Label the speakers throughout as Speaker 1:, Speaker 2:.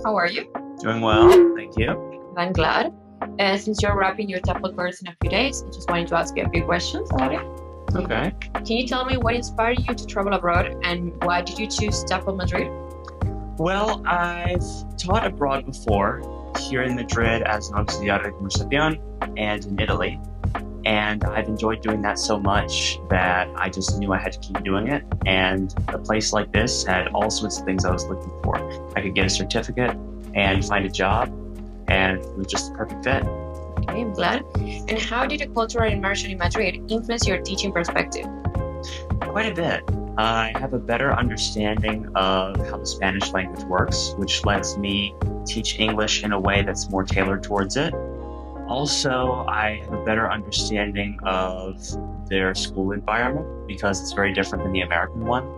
Speaker 1: How are you?
Speaker 2: Doing well, thank you.
Speaker 1: I'm glad. Since you're wrapping your TEFL course in a few days, I just wanted to ask you a few questions about it.
Speaker 2: Okay.
Speaker 1: Can you tell me what inspired you to travel abroad and why did you choose TEFL Madrid?
Speaker 2: Well, I've taught abroad before, here in Madrid as an auxiliar de conversación and in Italy. And I've enjoyed doing that so much that I just knew I had to keep doing it. And a place like this had all sorts of things I was looking for. I could get a certificate and find a job, and it was just the perfect fit.
Speaker 1: Okay, I'm glad. And how did the cultural immersion in Madrid influence your teaching perspective?
Speaker 2: Quite a bit. I have a better understanding of how the Spanish language works, which lets me teach English in a way that's more tailored towards it. Also, I have a better understanding of their school environment because it's very different than the American one.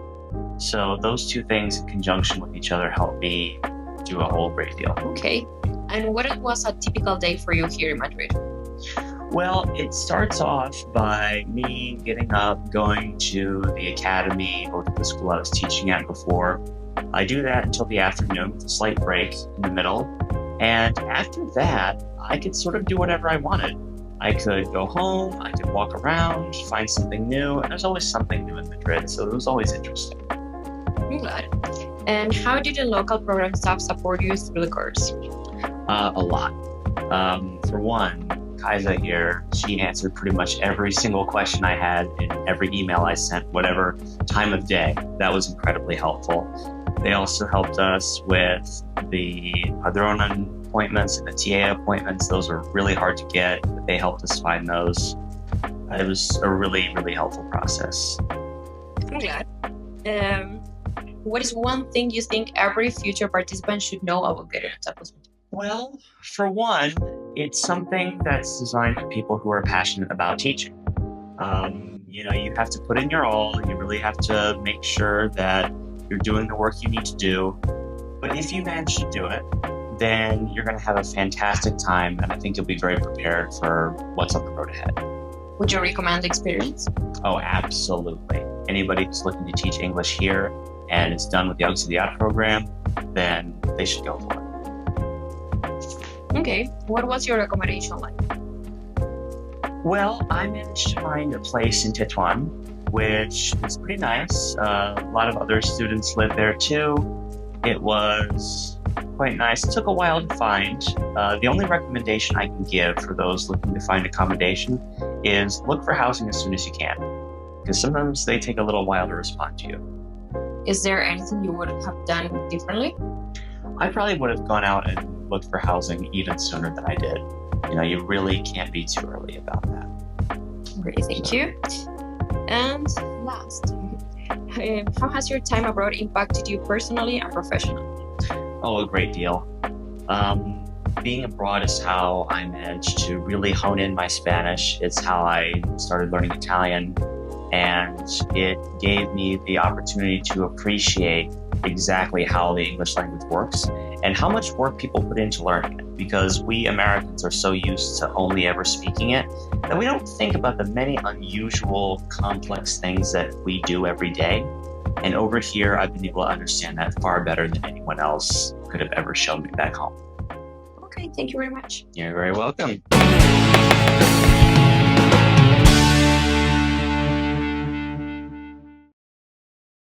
Speaker 2: So those two things in conjunction with each other help me do a whole great deal.
Speaker 1: Okay. And what was a typical day for you here in Madrid?
Speaker 2: Well, it starts off by me getting up, going to the academy or to the school I was teaching at before. I do that until the afternoon with a slight break in the middle. And after that, I could sort of do whatever I wanted. I could go home, I could walk around, find something new, and there's always something new in Madrid, so it was always interesting.
Speaker 1: I'm glad. And how did the local program staff support you through the course?
Speaker 2: A lot. For one, Kaisa here, she answered pretty much every single question I had in every email I sent, whatever time of day. That was incredibly helpful. They also helped us with the Padrón appointments and the TA appointments. Those were really hard to get, but they helped us find those. It was a really, really helpful process.
Speaker 1: I'm glad. What is one thing you think every future participant should know about getting a TEFL?
Speaker 2: Well, for one, it's something that's designed for people who are passionate about teaching. You have to put in your all. You really have to make sure that you're doing the work you need to do. But if you manage to do it, then you're going to have a fantastic time, and I think you'll be very prepared for what's on the road ahead.
Speaker 1: Would you recommend the experience?
Speaker 2: Oh, absolutely. Anybody who's looking to teach English here and it's done with the auxiliar program, then they should go for it.
Speaker 1: Okay, what was your accommodation like?
Speaker 2: Well, I managed to find a place in Tetuan, which is pretty nice. A lot of other students live there too. It was quite nice. It took a while to find. The only recommendation I can give for those looking to find accommodation is look for housing as soon as you can, because sometimes they take a little while to respond to you.
Speaker 1: Is there anything you would have done differently?
Speaker 2: I probably would have gone out and looked for housing even sooner than I did. You really can't be too early about that.
Speaker 1: Great, thank you. And last, how has your time abroad impacted you personally and professionally?
Speaker 2: Oh, a great deal. Being abroad is how I managed to really hone in my Spanish. It's how I started learning Italian, and it gave me the opportunity to appreciate exactly how the English language works and how much work people put into learning it, because we Americans are so used to only ever speaking it that we don't think about the many unusual, complex things that we do every day. And over here, I've been able to understand that far better than anyone else could have ever shown me back home.
Speaker 1: Okay, thank you very much.
Speaker 2: You're very welcome.